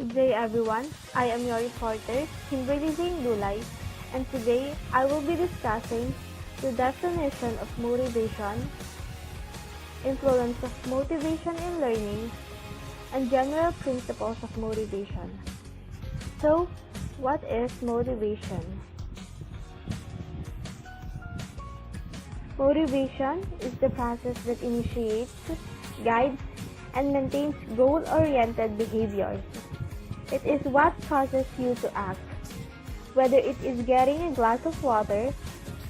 Good day everyone, I am your reporter, Kimberly Jane Dulay, and today I will be discussing the definition of motivation, influence of motivation in learning, and general principles of motivation. So, what is motivation? Motivation is the process that initiates, guides, and maintains goal-oriented behaviors. It is what causes you to act, whether it is getting a glass of water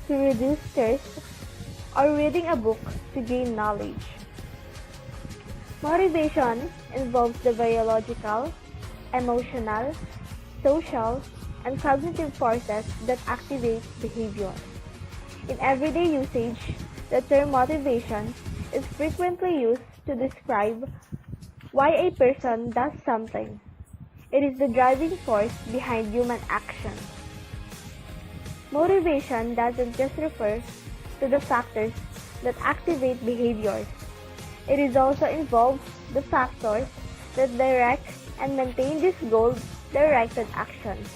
to reduce thirst or reading a book to gain knowledge. Motivation involves the biological, emotional, social, and cognitive forces that activate behavior. In everyday usage, the term motivation is frequently used to describe why a person does something. It is the driving force behind human action. Motivation doesn't just refer to the factors that activate behaviors. It is also involves the factors that direct and maintain these goal-directed actions.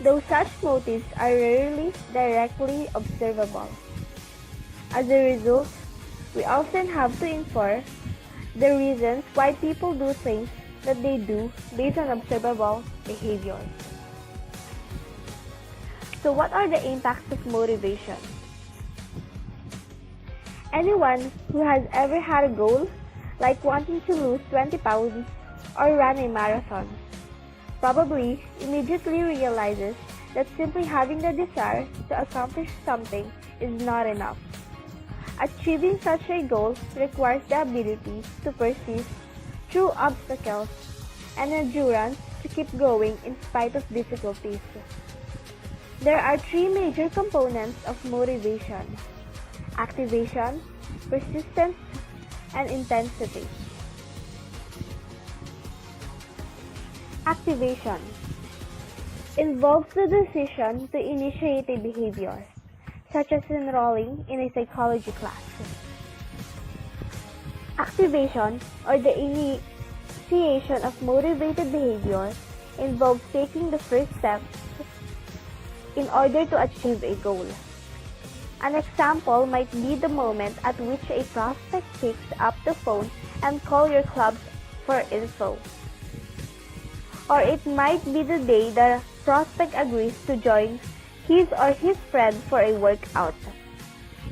Though such motives are rarely directly observable. As a result, we often have to infer the reasons why people do things that they do based on observable behaviors. So what are the impacts of motivation? Anyone who has ever had a goal, like wanting to lose 20 pounds or run a marathon, probably immediately realizes that simply having the desire to accomplish something is not enough. Achieving such a goal requires the ability to persist through obstacles and endurance to keep going in spite of difficulties. There are three major components of motivation: activation, persistence, and intensity. Activation involves the decision to initiate a behavior, such as enrolling in a psychology class. Activation, or the initiation of motivated behavior, involves taking the first steps in order to achieve a goal. An example might be the moment at which a prospect picks up the phone and calls your club for info. Or it might be the day the prospect agrees to join his or his friend for a workout.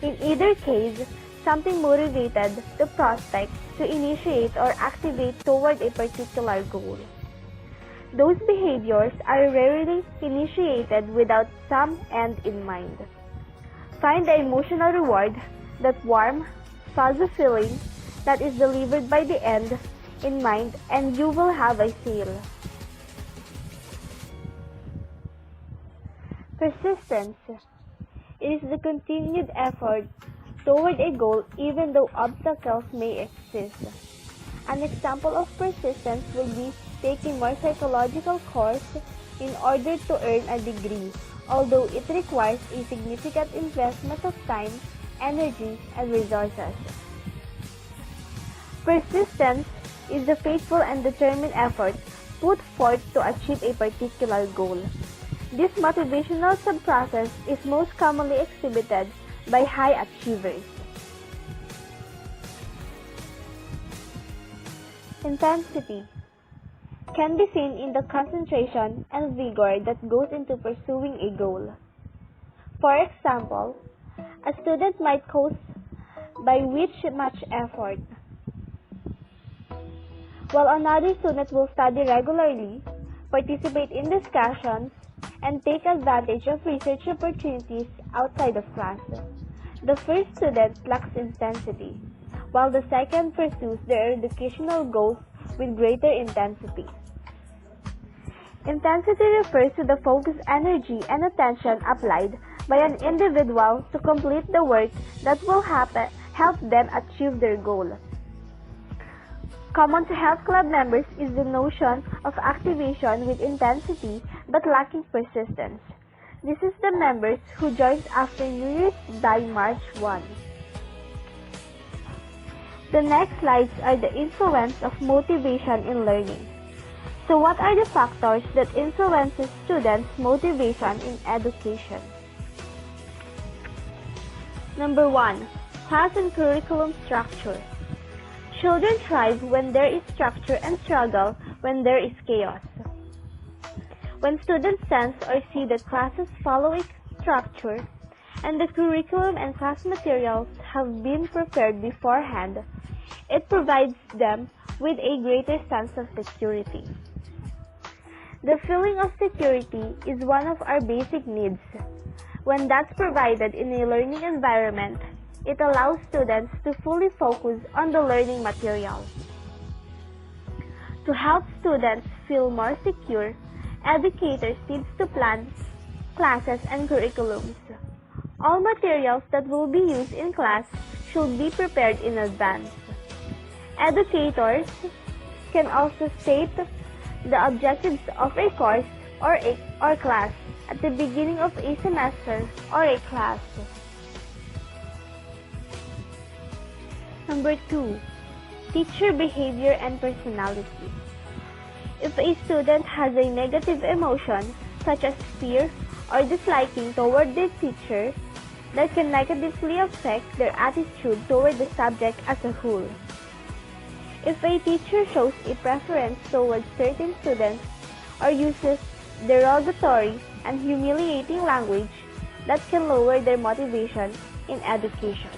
In either case, something motivated the prospect to initiate or activate toward a particular goal. Those behaviors are rarely initiated without some end in mind. Find the emotional reward, that warm, fuzzy feeling that is delivered by the end in mind, and you will have a sale. Persistence. It is the continued effort toward a goal even though obstacles may exist. An example of persistence would be taking more psychological course in order to earn a degree, although it requires a significant investment of time, energy, and resources. Persistence is the faithful and determined effort put forth to achieve a particular goal. This motivational sub-process is most commonly exhibited by high achievers. Intensity can be seen in the concentration and vigor that goes into pursuing a goal. For example, a student might coast by which much effort, while another student will study regularly, participate in discussions, and take advantage of research opportunities outside of class. The first student lacks intensity, while the second pursues their educational goals with greater intensity. Intensity refers to the focus, energy, and attention applied by an individual to complete the work that will help them achieve their goal. Common to health club members is the notion of activation with intensity but lacking persistence. This is the members who joined after New Year's Day March 1. The next slides are the influence of motivation in learning. So what are the factors that influences students' motivation in education? Number 1. Class and curriculum structure. Children thrive when there is structure and struggle when there is chaos. When students sense or see that classes follow a structure and the curriculum and class materials have been prepared beforehand, it provides them with a greater sense of security. The feeling of security is one of our basic needs. When that's provided in a learning environment, it allows students to fully focus on the learning materials. To help students feel more secure, educators need to plan classes and curriculums. All materials that will be used in class should be prepared in advance. Educators can also state the objectives of a course or class at the beginning of a semester or a class. Number 2. Teacher behavior and personality. If a student has a negative emotion, such as fear or disliking toward their teacher, that can negatively affect their attitude toward the subject as a whole. If a teacher shows a preference towards certain students or uses derogatory and humiliating language, that can lower their motivation in education.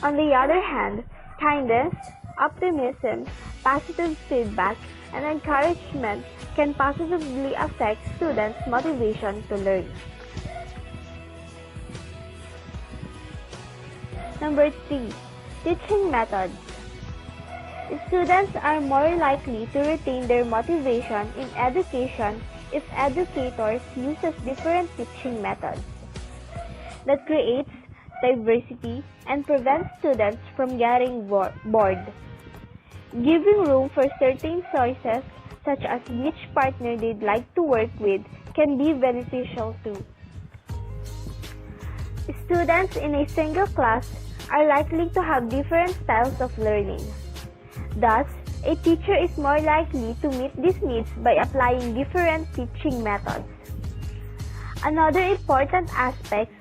On the other hand, kindness, optimism, positive feedback, and encouragement can positively affect students' motivation to learn. Number 3. Teaching methods. Students are more likely to retain their motivation in education if educators use different teaching methods. That creates diversity and prevents students from getting bored. Giving room for certain choices, such as which partner they'd like to work with, can be beneficial too. Students in a single class are likely to have different styles of learning. Thus, a teacher is more likely to meet these needs by applying different teaching methods. Another important aspect,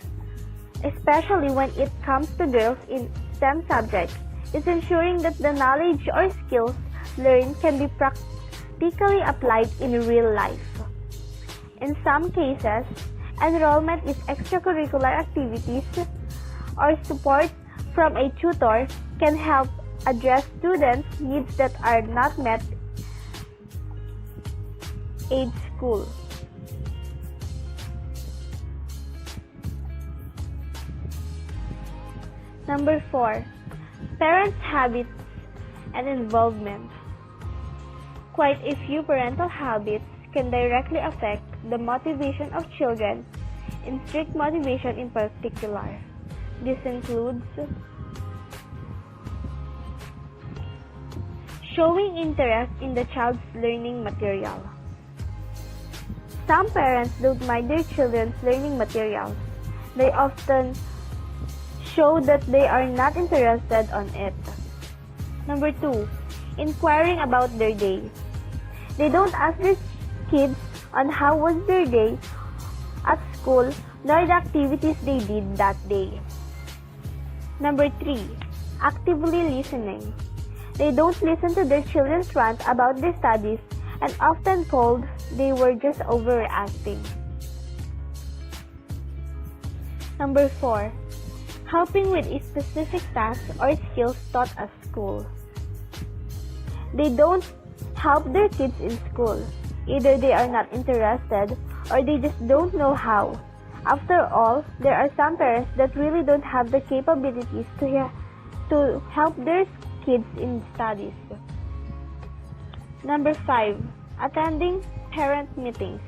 especially when it comes to girls in STEM subjects, is ensuring that the knowledge or skills learned can be practically applied in real life. In some cases, enrollment in extracurricular activities or support from a tutor can help address students' needs that are not met in school. Number 4. Parents' habits and involvement. Quite a few parental habits can directly affect the motivation of children, and strict motivation in particular. This includes showing interest in the child's learning material. Some parents don't mind their children's learning materials. They often show that they are not interested on it. Number 2. Inquiring about their day. They don't ask their kids on how was their day at school nor the activities they did that day. Number 3. Actively listening. They don't listen to their children's rant about their studies and often told they were just overreacting. Number 4. Helping with a specific task or skills taught at school. They don't help their kids in school. Either they are not interested or they just don't know how. After all, there are some parents that really don't have the capabilities to help their kids in studies. Number 5. Attending parent meetings.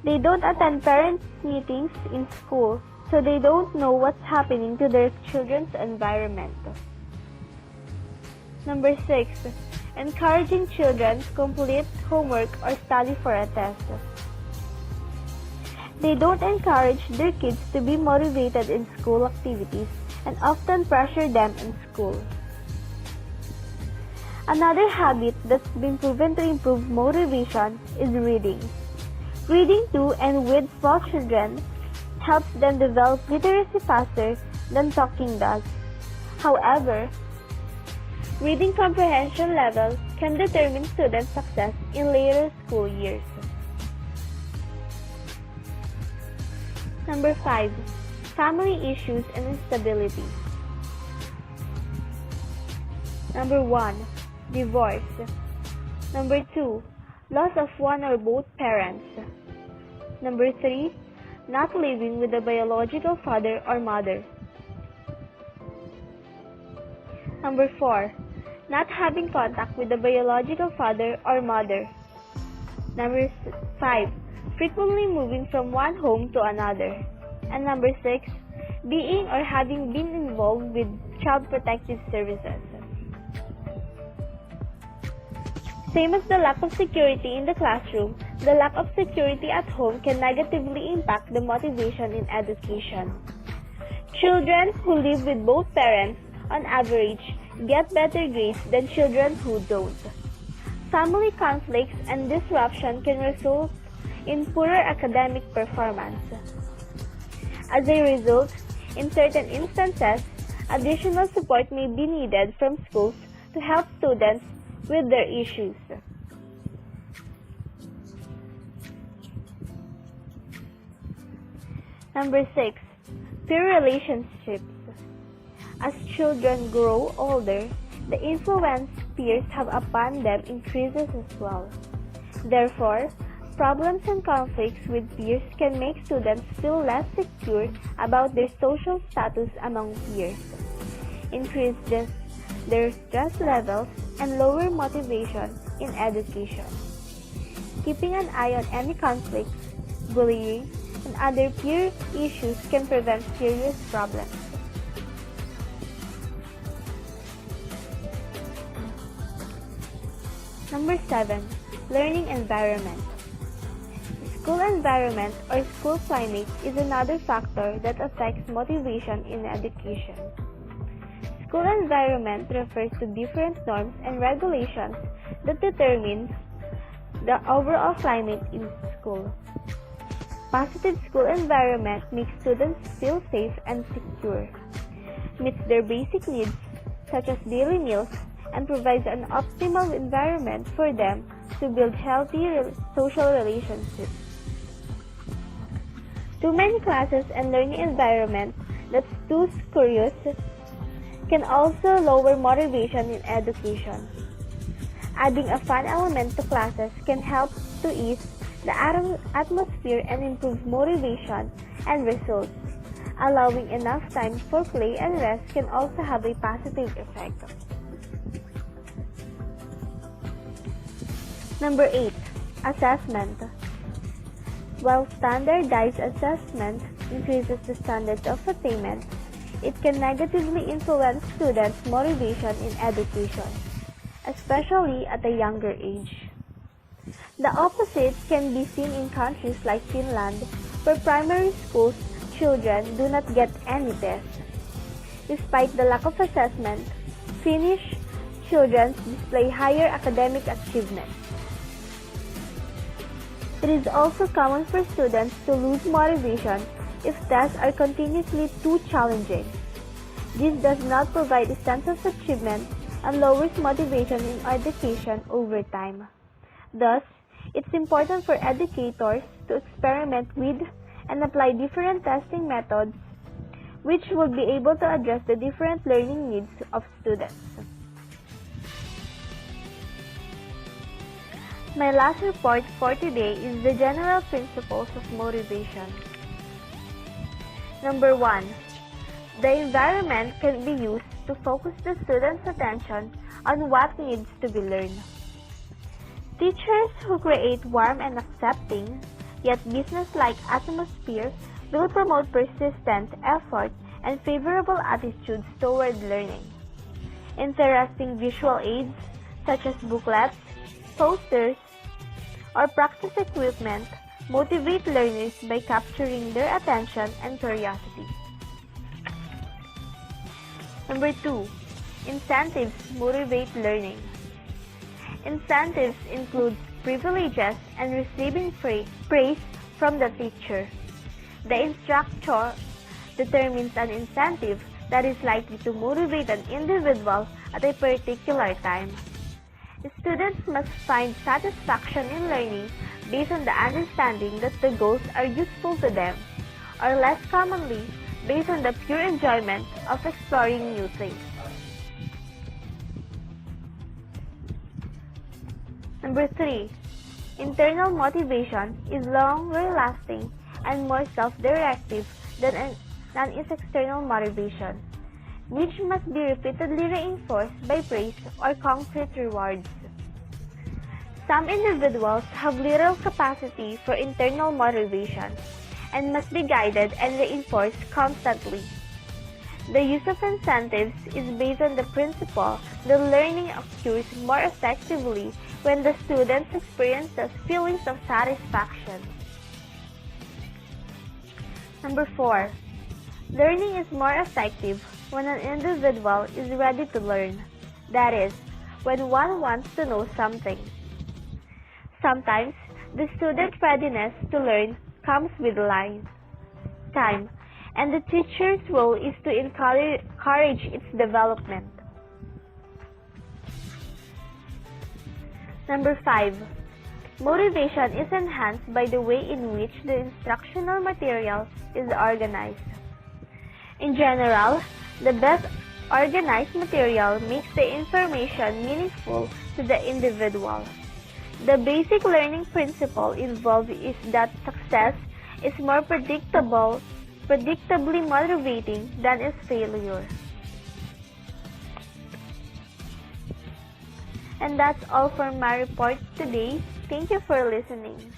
They don't attend parent meetings in school, so they don't know what's happening to their children's environment. Number 6. Encouraging children to complete homework or study for a test. They don't encourage their kids to be motivated in school activities and often pressure them in school. Another habit that's been proven to improve motivation is reading. Reading to and with small children helps them develop literacy faster than talking does. However, reading comprehension levels can determine student success in later school years. Number 5. Family issues and instability. Number 1. Divorce. Number 2. Loss of one or both parents. Number 3. Not living with a biological father or mother. Number 4. Not having contact with the biological father or mother. Number 5. Frequently moving from one home to another. And number 6. Being or having been involved with child protective services. Same as the lack of security in the classroom, the lack of security at home can negatively impact the motivation in education. Children who live with both parents, on average, get better grades than children who don't. Family conflicts and disruption can result in poorer academic performance. As a result, in certain instances, additional support may be needed from schools to help students with their issues. Number 6. Peer relationships. As children grow older, the influence peers have upon them increases as well. Therefore, problems and conflicts with peers can make students feel less secure about their social status among peers, increase their stress levels, and lower motivation in education. Keeping an eye on any conflicts, bullying, and other peer issues can prevent serious problems. Number 7. Learning environment. School environment or school climate is another factor that affects motivation in education. School environment refers to different norms and regulations that determine the overall climate in school. Positive school environment makes students feel safe and secure, meets their basic needs such as daily meals, and provides an optimal environment for them to build healthy social relationships. Too many classes and learning environment that's too serious can also lower motivation in education. Adding a fun element to classes can help to ease the atmosphere and improve motivation and results. Allowing enough time for play and rest can also have a positive effect. Number 8. Assessment. While standardized assessment increases the standards of attainment, it can negatively influence students' motivation in education, especially at a younger age. The opposite can be seen in countries like Finland, where primary schools children do not get any tests. Despite the lack of assessment, Finnish children display higher academic achievement. It is also common for students to lose motivation if tests are continuously too challenging. This does not provide a sense of achievement and lowers motivation in education over time. Thus, it's important for educators to experiment with and apply different testing methods which will be able to address the different learning needs of students. My last report for today is the general principles of motivation. Number 1. The environment can be used to focus the student's attention on what needs to be learned. Teachers who create warm and accepting, yet business-like atmosphere will promote persistent effort and favorable attitudes toward learning. Interesting visual aids such as booklets, posters, or practice equipment motivate learners by capturing their attention and curiosity. Number 2. Incentives motivate learning. Incentives include privileges and receiving praise from the teacher. The instructor determines an incentive that is likely to motivate an individual at a particular time. Students must find satisfaction in learning based on the understanding that the goals are useful to them, or less commonly, based on the pure enjoyment of exploring new things. Number 3. Internal motivation is longer-lasting and more self-directive than is external motivation, which must be repeatedly reinforced by praise or concrete rewards. Some individuals have little capacity for internal motivation and must be guided and reinforced constantly. The use of incentives is based on the principle that learning occurs more effectively when the student experiences feelings of satisfaction. Number 4. Learning is more effective when an individual is ready to learn, that is, when one wants to know something. Sometimes, the student's readiness to learn comes with time, and the teacher's role is to encourage its development. Number 5. Motivation is enhanced by the way in which the instructional material is organized. In general, the best organized material makes the information meaningful to the individual. The basic learning principle involved is that success is more predictably motivating than is failure. And that's all for my report today. Thank you for listening.